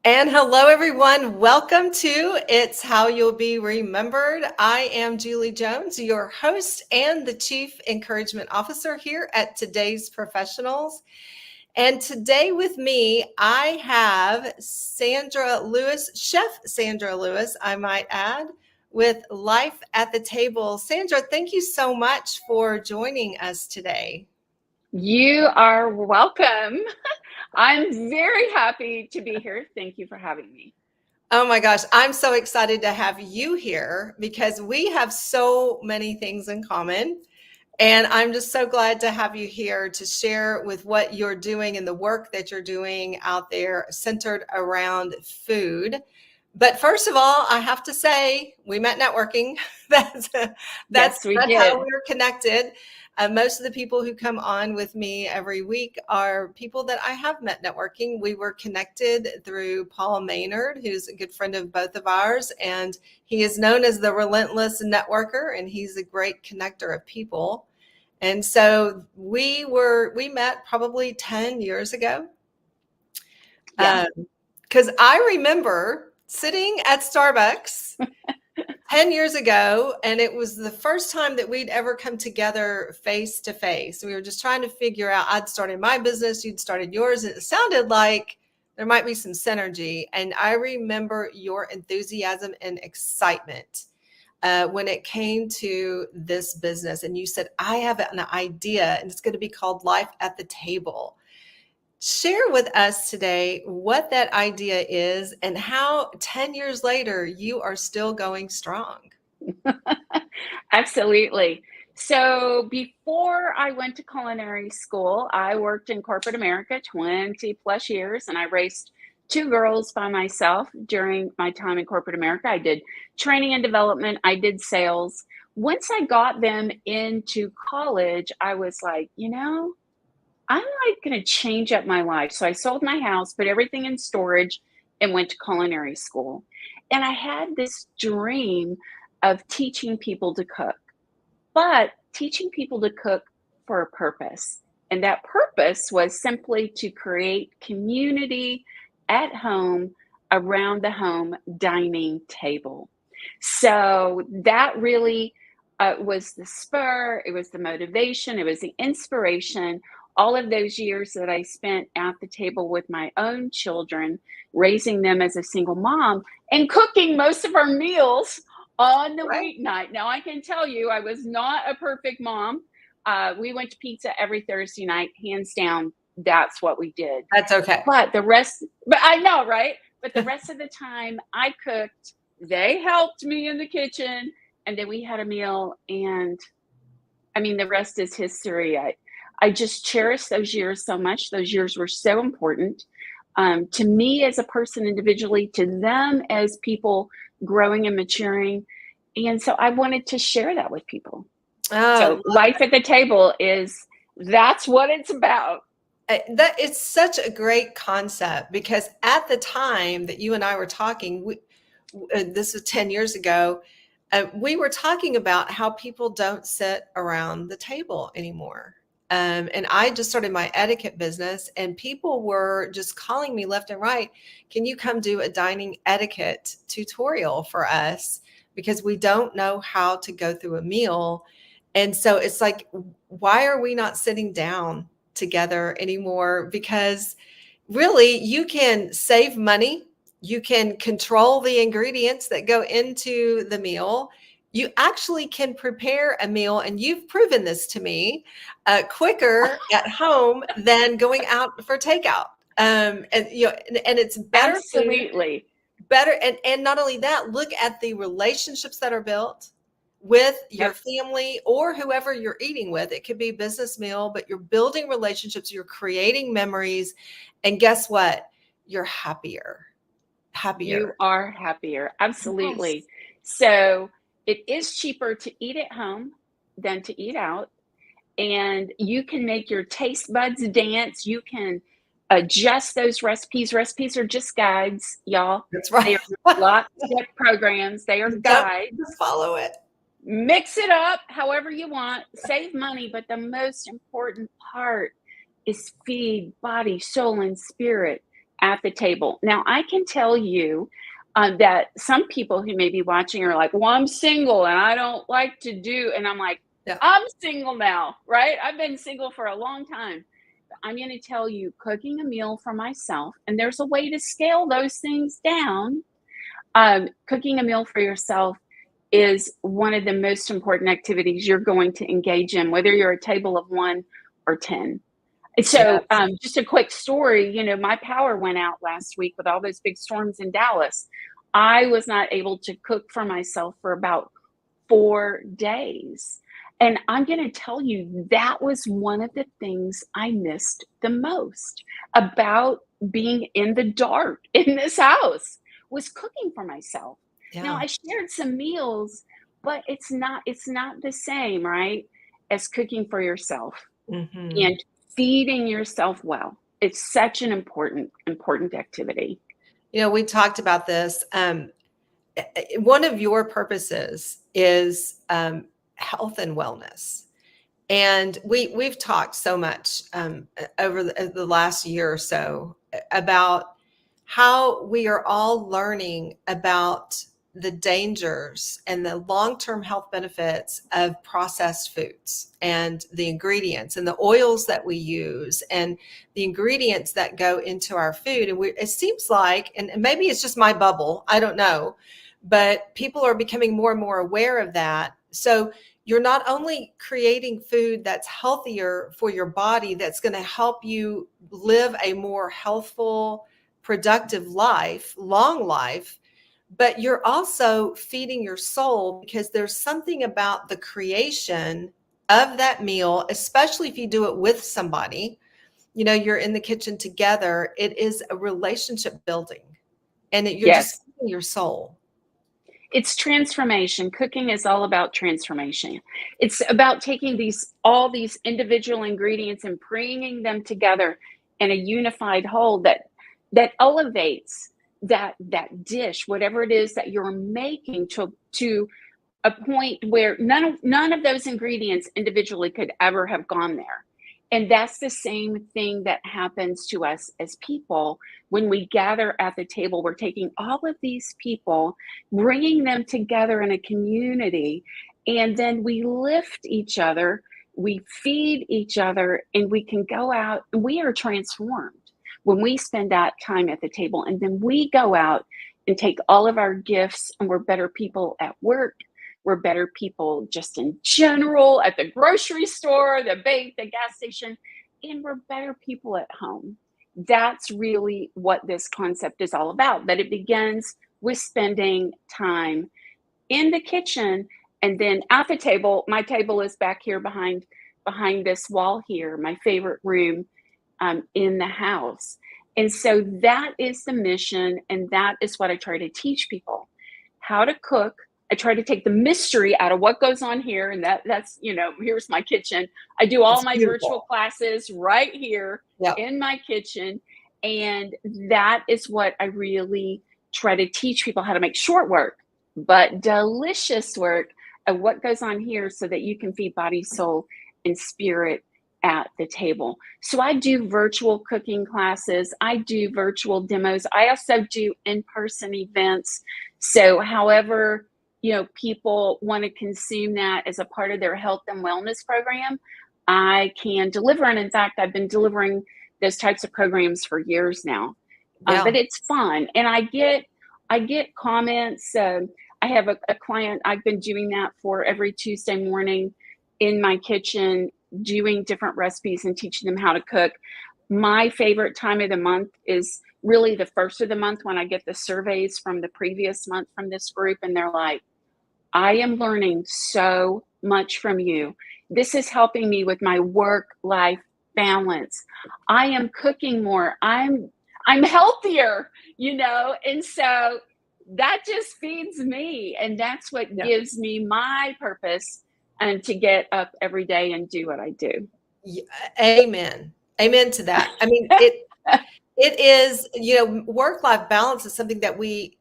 And hello, everyone. Welcome to It's How You'll Be Remembered. I am Julie Jones, your host and the Chief Encouragement Officer here at Today's Professionals. And today with me, I have Sandra Lews, Chef Sandra Lews, I might add, with Life at the Table. Sandra, thank you so much for joining us today. You are welcome. I'm very happy to be here. Thank you for having me. Oh my gosh, I'm so excited to have you here because we have so many things in common. And I'm just so glad to have you here to share with what you're doing and the work that you're doing out there centered around food. But first of all, I have to say we met networking. That's that's Yes, we that's how did. we're connected. Most of the people who come on with me every week are people that I have met networking. We were connected through Paul Maynard, who's a good friend of both of ours, and he is known as the Relentless Networker, and he's a great connector of people. And so we met probably 10 years ago. Yeah. Because I remember sitting at Starbucks 10 years ago, and it was the first time that we'd ever come together face to face. We were just trying to figure out, I'd started my business, you'd started yours, and it sounded like there might be some synergy. And I remember your enthusiasm and excitement when it came to this business. And you said, I have an idea, and it's going to be called Life at the Table. Share with us today what that idea is and how 10 years later you are still going strong. Absolutely. So before I went to culinary school, I worked in corporate America 20 plus years, and I raised two girls by myself during my time in corporate America. I did training and development, I did sales. Once I got them into college, I was like, I'm like going to change up my life. So I sold my house, put everything in storage, and went to culinary school. And I had this dream of teaching people to cook, but teaching people to cook for a purpose. And that purpose was simply to create community at home around the home dining table. So that really was the spur, it was the motivation, it was the inspiration. All of those years that I spent at the table with my own children, raising them as a single mom and cooking most of our meals on the Right? weeknight. Now, I can tell you, I was not a perfect mom. We went to pizza every Thursday night, hands down. That's what we did. That's okay. But I know, right? But the rest of the time, I cooked. They helped me in the kitchen, and then we had a meal. And I mean, the rest is history. I just cherish those years so much. Those years were so important to me as a person individually, to them as people growing and maturing. And so I wanted to share that with people. Oh, So life at the table that's what it's about. that it's such a great concept because at the time that you and I were talking, this was 10 years ago, we were talking about how people don't sit around the table anymore. And I just started my etiquette business, and people were just calling me left and right. Can you come do a dining etiquette tutorial for us? Because we don't know how to go through a meal. And so it's like, why are we not sitting down together anymore? Because really, you can save money, you can control the ingredients that go into the meal. You actually can prepare a meal, and you've proven this to me, quicker at home than going out for takeout. And it's better food, Absolutely. better, and not only that, look at the relationships that are built with your Yep. family or whoever you're eating with. It could be a business meal, but you're building relationships, you're creating memories, and guess what? You're You happier. are happier. Yes. Absolutely. So it is cheaper to eat at home than to eat out. And you can make your taste buds dance. You can adjust those recipes. Recipes are just guides, y'all. That's They right. are not step programs, they are You don't guides. just follow it. Mix it up however you want, save money. But the most important part is feed body, soul, and spirit. at the table. Now, I can tell you that some people who may be watching are like, well, I'm single and I don't like to do, and I'm like, Yeah. I'm single now, right? I've been single for a long time. But I'm going to tell you, cooking a meal for myself, and there's a way to scale those things down. Cooking a meal for yourself is one of the most important activities you're going to engage in, whether you're a table of 1 or 10. And so, Yes. just a quick story, my power went out last week with all those big storms in Dallas. I was not able to cook for myself for about 4 days. And I'm going to tell you, that was one of the things I missed the most about being in the dark in this house, was cooking for myself. Now, Yeah. I shared some meals, but it's not the same, right, as cooking for yourself Hmm. and feeding yourself well. It's such an important activity. We talked about this. One of your purposes is health and wellness. And we've talked so much over the last year or so about how we are all learning about the dangers and the long-term health benefits of processed foods and the ingredients and the oils that we use and the ingredients that go into our food. And it seems like, and maybe it's just my bubble, I don't know, but people are becoming more and more aware of that. So you're not only creating food that's healthier for your body, that's going to help you live a more healthful, productive life, long life, but you're also feeding your soul, because there's something about the creation of that meal, especially if you do it with somebody. You're in the kitchen together. It is a relationship building, and you're just Yes. feeding your soul. It's transformation. Cooking is all about transformation. It's about taking all these individual ingredients and bringing them together in a unified whole that elevates that dish, whatever it is that you're making, to a point where none of those ingredients individually could ever have gone there. And that's the same thing that happens to us as people when we gather at the table. We're taking all of these people, bringing them together in a community, and then we lift each other, we feed each other, and we can go out and we are transformed when we spend that time at the table. And then we go out and take all of our gifts, and we're better people at work. We're better people just in general, at the grocery store, the bank, the gas station, and we're better people at home. That's really what this concept is all about. That it begins with spending time in the kitchen, and then at the table. My table is back here behind this wall here, my favorite room in the house. And so that is the mission, and that is what I try to teach people: how to cook. I try to take the mystery out of what goes on here, and that's here's my kitchen. I do all It's my virtual beautiful. classes right here Yep. in my kitchen, and that is what I really try to teach people: how to make short work but delicious work of what goes on here, so that you can feed body, soul, and spirit at the table. So I do virtual cooking classes, I do virtual demos, I also do in-person events. So however, people want to consume that as a part of their health and wellness program, I can deliver. And in fact, I've been delivering those types of programs for years now. Yeah. But it's fun, and I get comments. I have a client I've been doing that for every Tuesday morning in my kitchen, doing different recipes and teaching them how to cook. My favorite time of the month is really the first of the month, when I get the surveys from the previous month from this group, and they're like, I am learning so much from you. This is helping me with my work-life balance. I am cooking more. I'm healthier, and so that just feeds me, and that's what Yeah. gives me my purpose, and to get up every day and do what I do. Yeah, amen. Amen to that. I mean, it is, work-life balance is something that we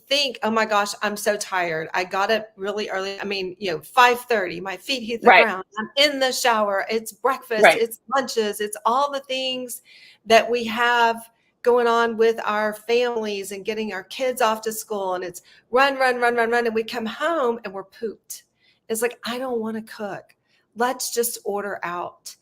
think, oh my gosh, I'm so tired. I got up really early. I mean, 5:30, my feet hit the Right, ground. I'm in the shower. It's breakfast, right. it's lunches, it's all the things that we have going on with our families and getting our kids off to school, and it's run, run, run, run, run. And we come home and we're pooped. It's like, I don't want to cook. Let's just order out.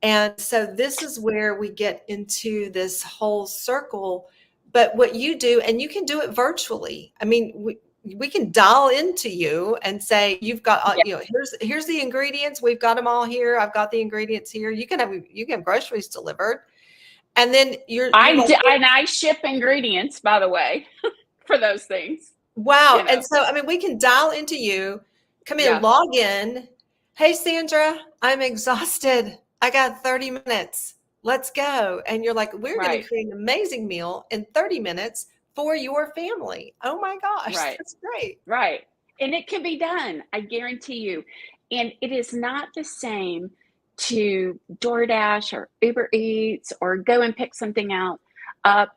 And so this is where we get into this whole circle. But what you do, and you can do it virtually. I mean, we can dial into you and say, you've got, Yeah. you know, here's the ingredients. We've got them all here. I've got the ingredients here. You can have groceries delivered. And then you're like, And I ship ingredients, by the way, for those things. wow. You know. And so, I mean, we can dial into you, come in, Yeah. log in. Hey, Sandra, I'm exhausted. I got 30 minutes. Let's go. And you're like, we're going to create an amazing meal in 30 minutes for your family. Oh my gosh. Right. That's great. Right. And it can be done, I guarantee you. And it is not the same to DoorDash or Uber Eats or go and pick something up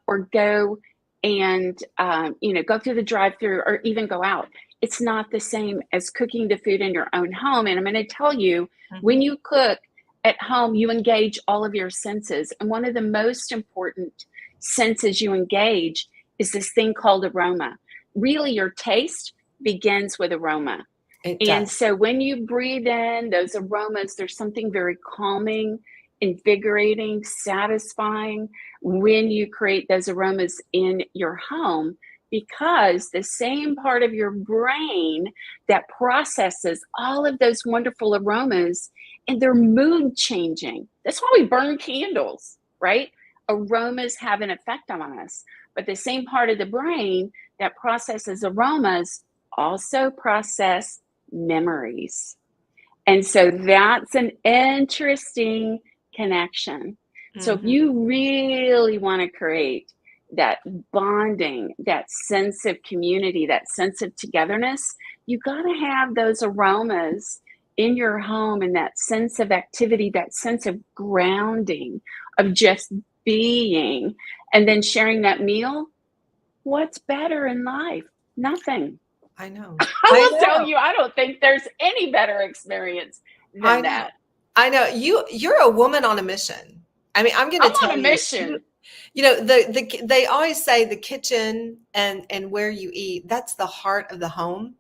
or go and, go through the drive-through or even go out. It's not the same as cooking the food in your own home. And I'm going to tell you, when you cook at home, you engage all of your senses. And one of the most important senses you engage is this thing called aroma. Really, your taste begins with aroma. And so when you breathe in those aromas, there's something very calming, invigorating, satisfying when you create those aromas in your home, because the same part of your brain that processes all of those wonderful aromas, and they're mood changing. That's why we burn candles, right? Aromas have an effect on us. But the same part of the brain that processes aromas also process memories. And so that's an interesting connection. So if you really want to create that bonding, that sense of community, that sense of togetherness, you got to have those aromas in your home, and that sense of activity, that sense of grounding, of just being, and then sharing that meal. What's better in life? Nothing. I know. I will tell you, I don't think there's any better experience than that. I know. You're a woman on a mission. I mean, I'm going to tell you. On a mission. You know, they always say the kitchen and where you eat, that's the heart of the home.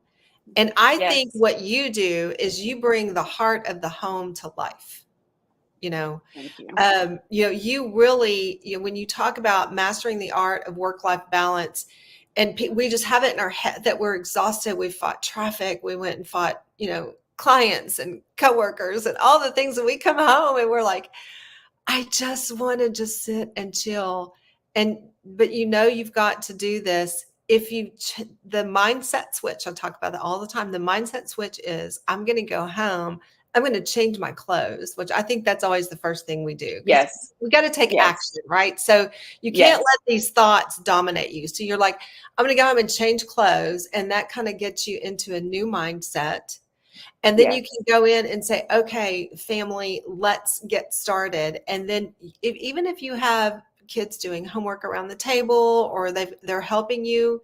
And I think what you do is you bring the heart of the home to life. You know, thank you. You really, when you talk about mastering the art of work-life balance, and we just have it in our head that we're exhausted. We fought traffic. We went and fought, clients and coworkers and all the things, that we come home and we're like, I just want to just sit and chill. But you've got to do this. If the mindset switch, I talk about that all the time. The mindset switch is, I'm going to go home. I'm going to change my clothes, which I think that's always the first thing we do. Yes. We got to take action, right? So you can't let these thoughts dominate you. So you're like, I'm going to go home and change clothes. And that kind of gets you into a new mindset. And then you can go in and say, okay, family, let's get started. And then even if you have kids doing homework around the table, or they're helping you,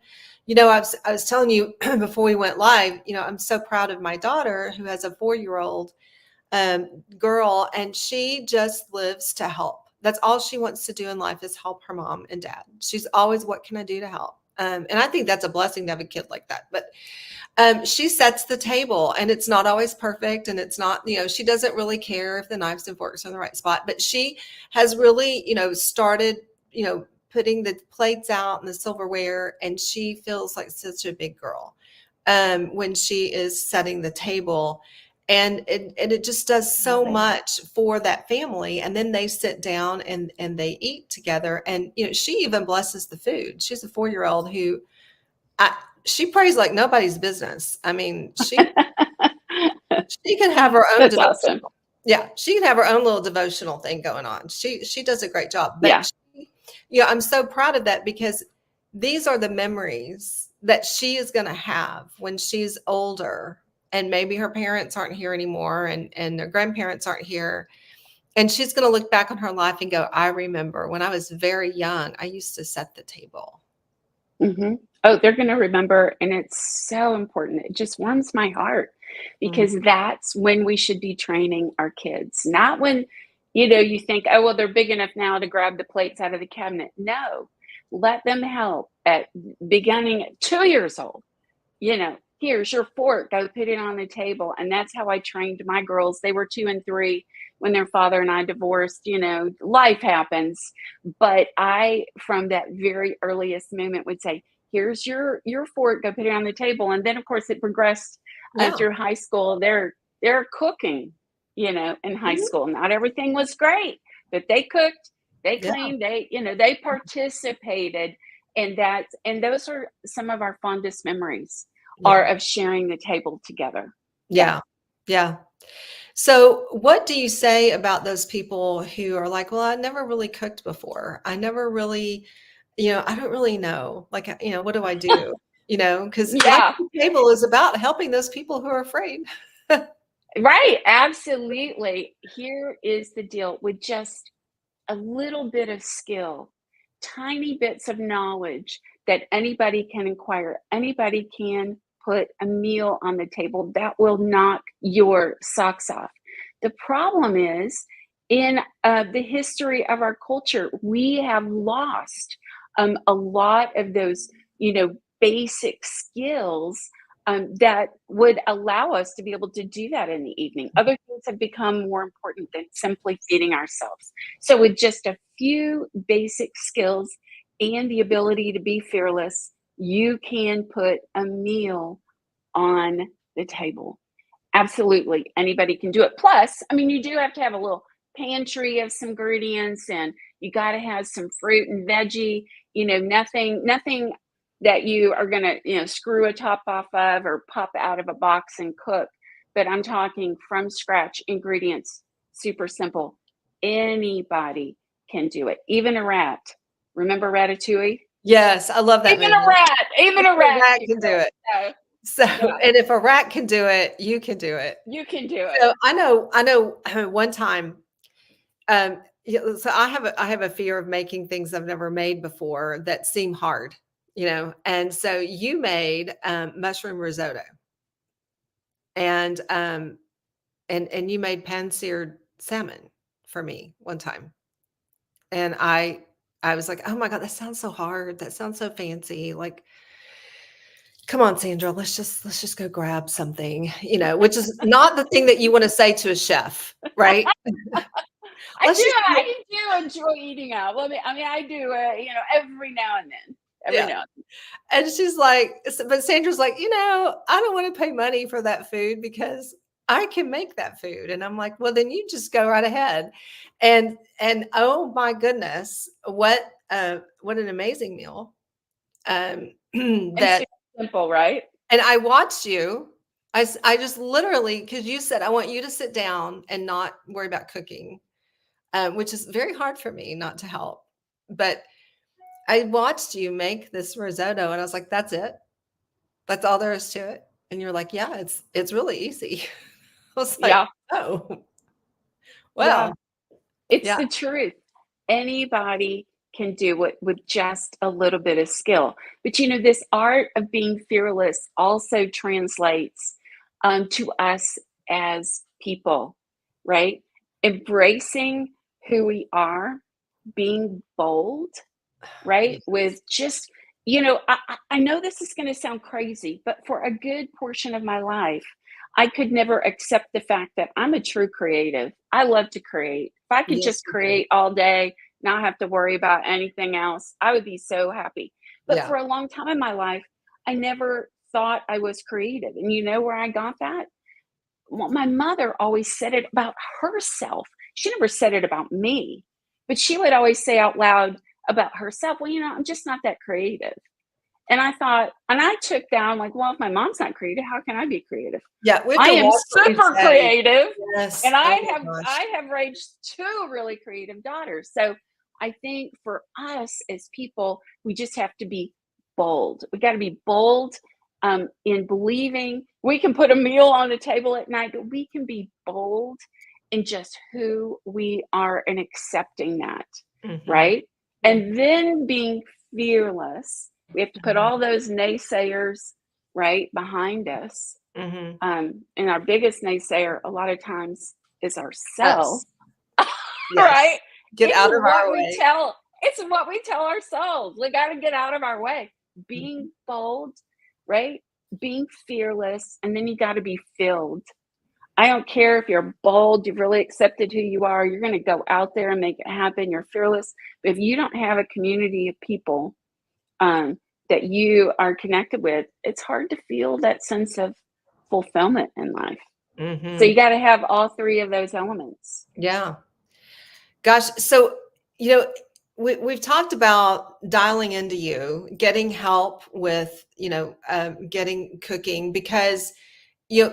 I was telling you before we went live, I'm so proud of my daughter, who has a 4-year-old girl, and she just lives to help. That's all she wants to do in life, is help her mom and dad. She's always, what can I do to help? And I think that's a blessing to have a kid like that. But she sets the table, and it's not always perfect. And it's not, she doesn't really care if the knives and forks are in the right spot, but she has really, started, putting the plates out and the silverware, and she feels like such a big girl when she is setting the table. And it just does so much for that family. And then they sit down and they eat together. And, she even blesses the food. She's a 4-year-old who she prays like nobody's business. I mean, she can have her own. That's awesome. Yeah, she can have her own little devotional thing going on. She does a great job. But I'm so proud of that, because these are the memories that she is going to have when she's older, and maybe her parents aren't here anymore, and their grandparents aren't here. And she's going to look back on her life and go, I remember when I was very young, I used to set the table. Mm-hmm. Oh, they're going to remember. And it's so important. It just warms my heart, because that's when we should be training our kids, not when You think, oh, well, they're big enough now to grab the plates out of the cabinet. No, let them help at beginning at 2 years old. Here's your fork, go put it on the table. And that's how I trained my girls. They were 2 and 3 when their father and I divorced. Life happens. But I, from that very earliest moment, would say, here's your fork, go put it on the table. And then, of course, it progressed Yeah. through high school. They're cooking, in high Mhm. school. Not everything was great, but they cooked, they Yeah. cleaned, they participated. And those are some of our fondest memories are Yeah. of sharing the table together. Yeah. Yeah. Yeah. So, what do you say about those people who are like, well, I never really cooked before. I never really, I don't really know. Like, what do I do? Because life Yeah. at the table is about helping those people who are afraid. Right. Absolutely. Here is the deal with just a little bit of skill, tiny bits of knowledge that anybody can acquire. Anybody can put a meal on the table that will knock your socks off. The problem is in the history of our culture, we have lost a lot of those, basic skills that would allow us to be able to do that in the evening. Other things have become more important than simply feeding ourselves. So, with just a few basic skills and the ability to be fearless, you can put a meal on the table. Absolutely. Anybody can do it. Plus, I mean, you do have to have a little pantry of some ingredients, and you got to have some fruit and veggie, nothing that you are going to, screw a top off of or pop out of a box and cook. But I'm talking from scratch ingredients, super simple. Anybody can do it. Even a rat. Remember Ratatouille? Yes, I love that Even a movie. rat, even a A rat rat can can do do it. it. So, So, yeah, and if a rat can do it, you can do it. you can do it. So I know one time, so I have a fear of making things I've never made before that seem hard, and so you made mushroom risotto, and and you made pan-seared salmon for me one time, and I was like, oh my god, that sounds so hard, that sounds so fancy, like, come on, Sandra, let's just go grab something, which is not the thing that you want to say to a chef, right? I Let's do. just go, I do enjoy eating out. I mean, I do. Every now and then. Every yeah. now. And she's like, but Sandra's like, I don't want to pay money for that food because I can make that food. And I'm like, well, then you just go right ahead. And oh my goodness, what an amazing meal. And That super simple, right? and I watched you. I just literally, because you said I want you to sit down and not worry about cooking, which is very hard for me not to help. But I watched you make this risotto and I was like, that's it. That's all there is to it? And you're like, "Yeah, it's really easy." I was like, Yeah. "Oh, Yeah. well, It's yeah, the truth. Anybody can do it with just a little bit of skill. But this art of being fearless also translates to us as people, right? Embracing who we are, being bold, right? yes, With just, I know this is going to sound crazy, but for a good portion of my life, I could never accept the fact that I'm a true creative. I love to create. If I could yes, just you do." create all day, not have to worry about anything else, I would be so happy. But Yeah, for a long time in my life, I never thought I was creative. And you know where I got that? Well, my mother always said it about herself. She never said it about me, but she would always say out loud about herself, well, I'm just not that creative. And I thought, and I took down like, well, if my mom's not creative, how can I be creative? yeah, we have I to am watch what we super say. creative, Yes, and oh I have my gosh. I have raised two really creative daughters. So I think for us as people, we just have to be bold. We got to be bold in believing we can put a meal on the table at night, but we can be bold in just who we are and accepting that, Mhm, right? mhm, And then being fearless. We have to put mhm, all those naysayers right behind us. mhm. And our biggest naysayer a lot of times is ourselves. Us. Yes. right? Get out of our way. It's what we tell ourselves. We got to get out of our way. Mhm. Being bold, right? Being fearless, and then you got to be filled. I don't care if you're bold, you've really accepted who you are, you're going to go out there and make it happen, you're fearless. But if you don't have a community of people um, that you are connected with, it's hard to feel that sense of fulfillment in life. So you Mhm. got to have all three of those elements. Yeah. Gosh, so, you know, we've talked about dialing into you, getting help with, getting cooking because,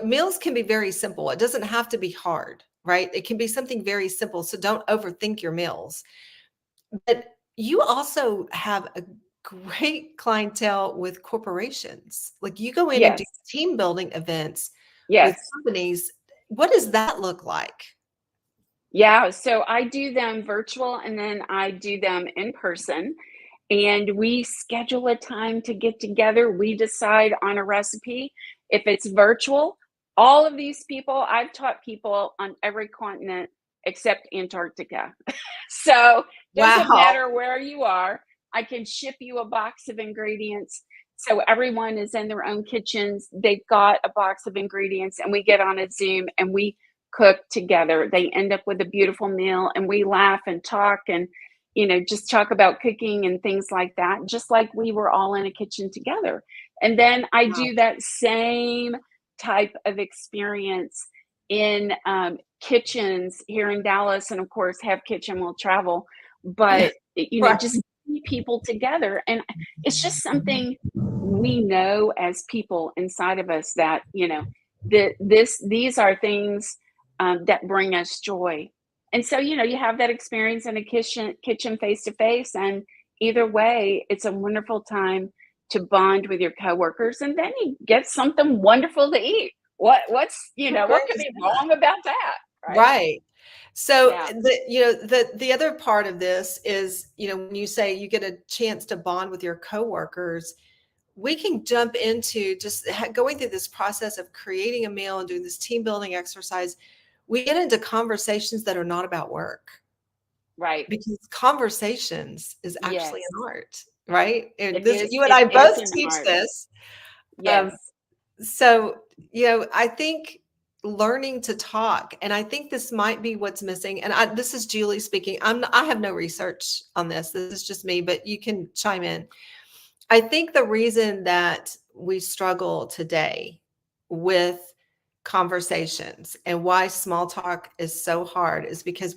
meals can be very simple. It doesn't have to be hard, right? It can be something very simple. So don't overthink your meals. But you also have a great clientele with corporations. Like you go in and do Yes. team building events with Yes. companies. What does that look like? Yeah. So I do them virtual and then I do them in person. And we schedule a time to get together. We decide on a recipe. If it's virtual, all of these people, I've taught people on every continent except Antarctica. So doesn't Wow. matter where you are. I can ship you a box of ingredients. So everyone is in their own kitchens. They've got a box of ingredients, and we get on a Zoom and we cook together. They end up with a beautiful meal, and we laugh and talk and just talk about cooking and things like that, just like we were all in a kitchen together. And then I Wow. do that same type of experience in kitchens here in Dallas, and of course, Have Kitchen will travel, but Right. just people together, and it's just something we know as people inside of us that these are things that bring us joy. And so you have that experience in a kitchen face to face, and either way, it's a wonderful time to bond with your coworkers, and then you get something wonderful to eat. How What great could is be that? wrong about that, right? Right. So Yeah, the other part of this is, when you say you get a chance to bond with your coworkers, we can jump into just going through this process of creating a meal and doing this team building exercise. We get into conversations that are not about work right. because conversations is actually Yes. an art, right? And It this, is you and it I is both an teach art. this. Um, Yes. so, I think learning to talk, and I think this might be what's missing. And this is Julie speaking. I have no research on this. This is just me, but you can chime in. I think the reason that we struggle today with conversations and why small talk is so hard is because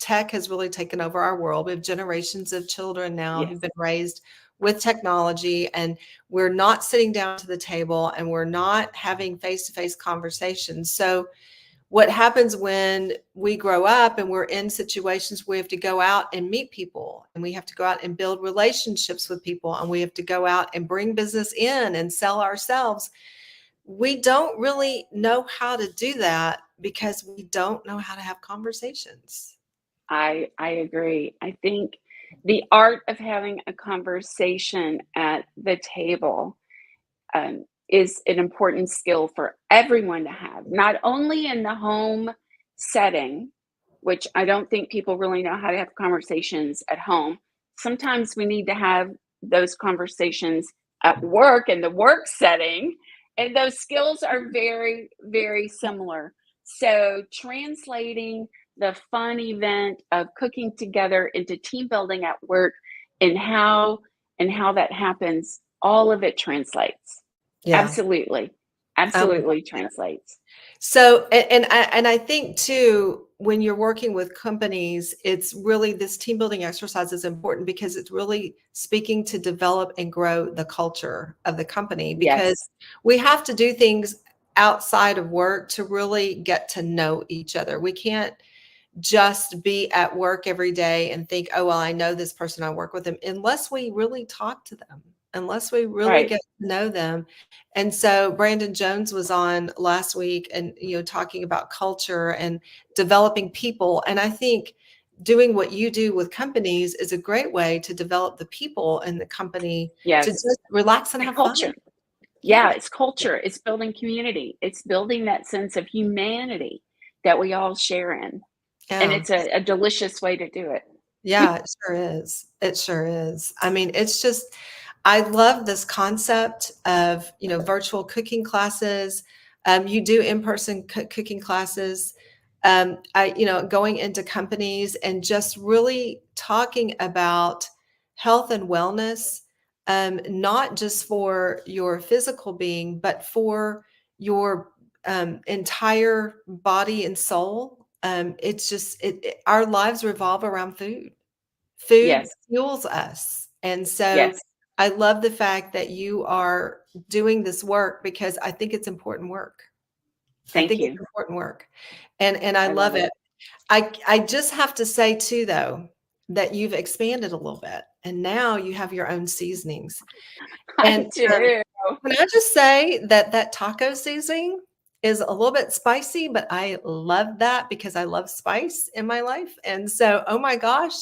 tech has really taken over our world. We have generations of children now who've Yes. been raised with technology, and we're not sitting down to the table and we're not having face-to-face conversations. So what happens when we grow up and we're in situations where we have to go out and meet people and we have to go out and build relationships with people and we have to go out and bring business in and sell ourselves, we don't really know how to do that because we don't know how to have conversations. I agree. I think the art of having a conversation at the table is an important skill for everyone to have, not only in the home setting, which I don't think people really know how to have conversations at home. Sometimes we need to have those conversations at work in the work setting, and those skills are very, very similar. So, translating the fun event of cooking together into team building at work and how that happens, all of it translates. Yeah. Absolutely. I love Absolutely that. translates. So, and I think too, when you're working with companies, it's really this team building exercise is important because it's really speaking to develop and grow the culture of the company because Yes. we have to do things outside of work to really get to know each other. We can't just be at work every day and think, oh, well, I know this person, I work with them, unless we really talk to them, unless we really Right. get to know them. And so Brandon Jones was on last week and, talking about culture and developing people. And I think doing what you do with companies is a great way to develop the people in the company to Yes. just relax and have fun. Culture. Yeah. Yeah, it's culture. It's building community. It's building that sense of humanity that we all share in. And Yeah. it's a delicious way to do it. Yeah, it sure is. It sure is. I mean, it's just, I love this concept of, virtual cooking classes. You do in-person cooking classes. Going into companies and just really talking about health and wellness, not just for your physical being, but for your entire body and soul. It's just, our lives revolve around food. Food Yes. fuels us. And so Yes. I love the fact that you are doing this work because I think it's important work. I Thank think it's you. important work. And I I love love it. it. I just have to say too, though, that you've expanded a little bit and now you have your own seasonings. I And do. can I just say that that taco seasoning is a little bit spicy, but I love that because I love spice in my life. And so, oh my gosh,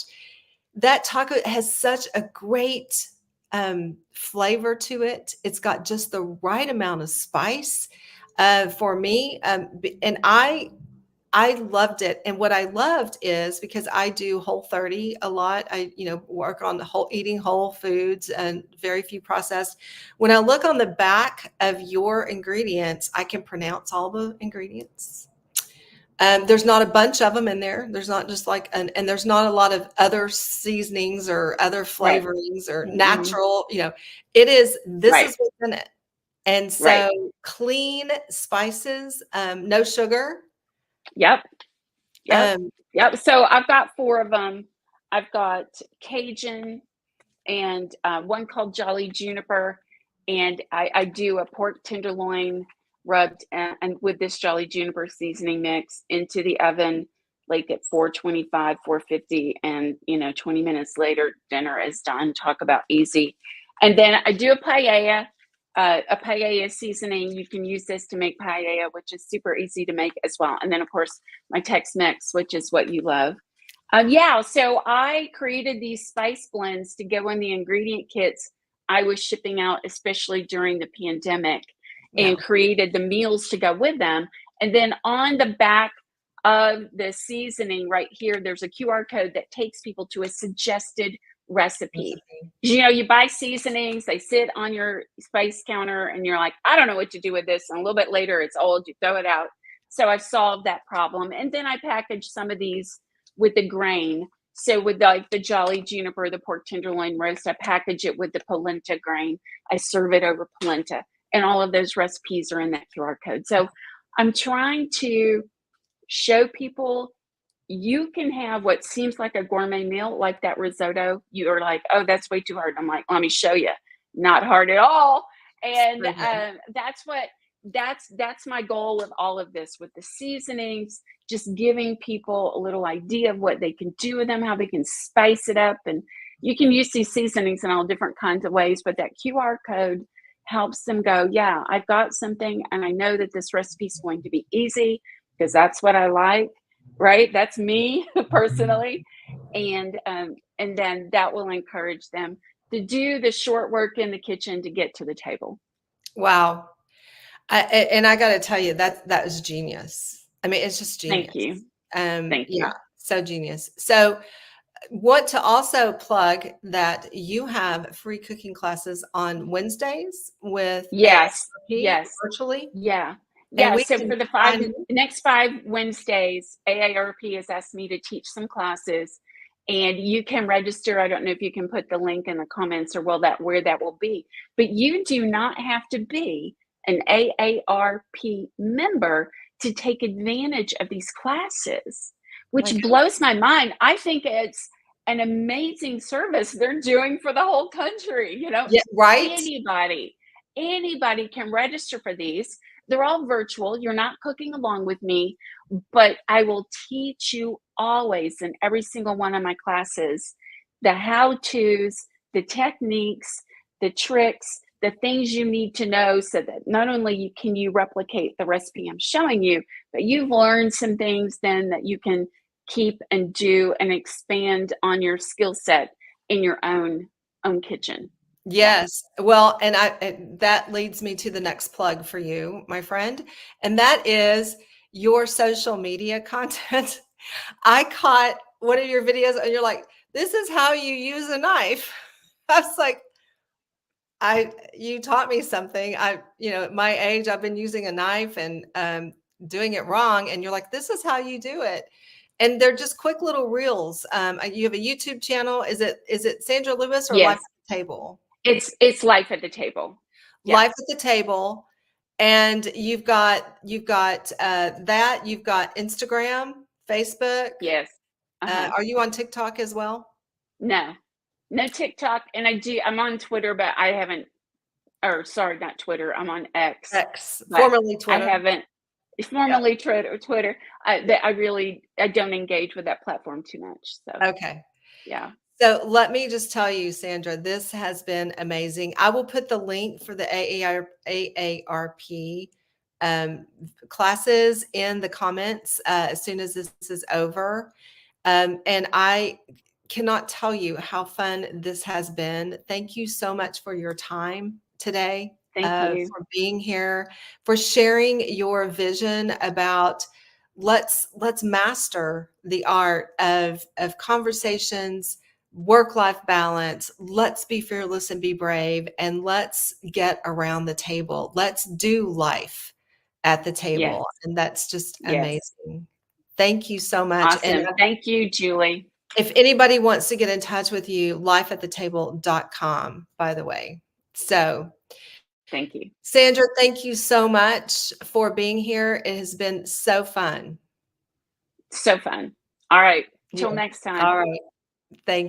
that taco has such a great flavor to it. It's got just the right amount of spice for me, and I loved it. And what I loved is because I do Whole30 a lot. I, work on the whole eating whole foods and very few processed. When I look on the back of your ingredients, I can pronounce all the ingredients. There's not a bunch of them in there. There's not just like, and there's not a lot of other seasonings or other Right. flavorings or Mm-mm. natural, it is, this Right. is what's in it. And Right. so clean spices, no sugar. Yep. Yep. Um, Yep. So I've got four of them. I've got Cajun and one called Jolly Juniper. And I do a pork tenderloin rubbed and with this Jolly Juniper seasoning mix into the oven, like at 425, 450. And, 20 minutes later, dinner is done. Talk about easy. And then I do a paella seasoning. You can use this to make paella, which is super easy to make as well. And then, of course, my Tex-Mex, which is what you love. Yeah, so I created these spice blends to go in the ingredient kits I was shipping out, especially during the pandemic, yeah. and created the meals to go with them. And then on the back of the seasoning right here, there's a QR code that takes people to a suggested recipe. Recipe. You buy seasonings, they sit on your spice counter, and you're like, I don't know what to do with this. And a little bit later, it's old, you throw it out. So I've solved that problem. And then I package some of these with the grain. So with like the Jolly Juniper, the pork tenderloin roast, I package it with the polenta grain. I serve it over polenta, and all of those recipes are in that QR code. So I'm trying to show people you can have what seems like a gourmet meal, like that risotto. You are like, oh, that's way too hard. I'm like, let me show you, not hard at all. And Very good. that's my goal with all of this, with the seasonings, just giving people a little idea of what they can do with them, how they can spice it up. And you can use these seasonings in all different kinds of ways, but that QR code helps them go, yeah, I've got something, and I know that this recipe is going to be easy because that's what I like, right? That's me personally. And then that will encourage them to do the short work in the kitchen to get to the table. Wow. And I got to tell you that was genius. I mean, it's just Thank genius. you. Thank Yeah, you. so genius. So want to also plug that you have free cooking classes on Wednesdays with Yes. AARP Yes. virtually, Yeah. and Yeah. we So can for the find you. next 5 Wednesdays, AARP has asked me to teach some classes, and you can register. I don't know if you can put the link in the comments, or where that will be, but you do not have to be an AARP member to take advantage of these classes, which Like, blows my mind. I think it's an amazing service they're doing for the whole country. yeah, right? Anybody can register for these. They're all virtual. You're not cooking along with me, but I will teach you always in every single one of my classes the how to's, the techniques, the tricks, the things you need to know, so that not only can you replicate the recipe I'm showing you, but you've learned some things then that you can keep and do and expand on your skill set in your own kitchen. Yeah. Yes. Well, and that leads me to the next plug for you, my friend, and that is your social media content. I caught one of your videos and you're like, this is how you use a knife. I was like, you taught me something. At my age, I've been using a knife and doing it wrong. And you're like, this is how you do it. And they're just quick little reels. You have a YouTube channel. Is it Sandra Lewis or Life Yes, at the Table? it's life at the table. Life Yes, at the Table. And you've got you've got Instagram, Facebook. yes. Uh-huh. Are you on TikTok as well? No, no TikTok, and I'm on Twitter, but I haven't. Or sorry, not Twitter. I'm on X, X, but formerly I Twitter. haven't Yeah. formally Twitter. I don't engage with that platform too much. So Okay. yeah, So let me just tell you, Sandra, this has been amazing. I will put the link for the AARP classes in the comments as soon as this is over. And I cannot tell you how fun this has been. Thank you so much for your time today, thank you. for being here, for sharing your vision about let's master the art of conversations, work-life balance. Let's be fearless and be brave, and let's get around the table. Let's do life at the Yes, table. And that's just yes, amazing. Thank you so much. And awesome. Thank you, Julie. if anybody wants to get in touch with you, lifeatthetable.com, by the way. So, Thank you. Sandra, thank you so much for being here. It has been so fun. So fun. All right. Yeah. Till next time. All right. Thank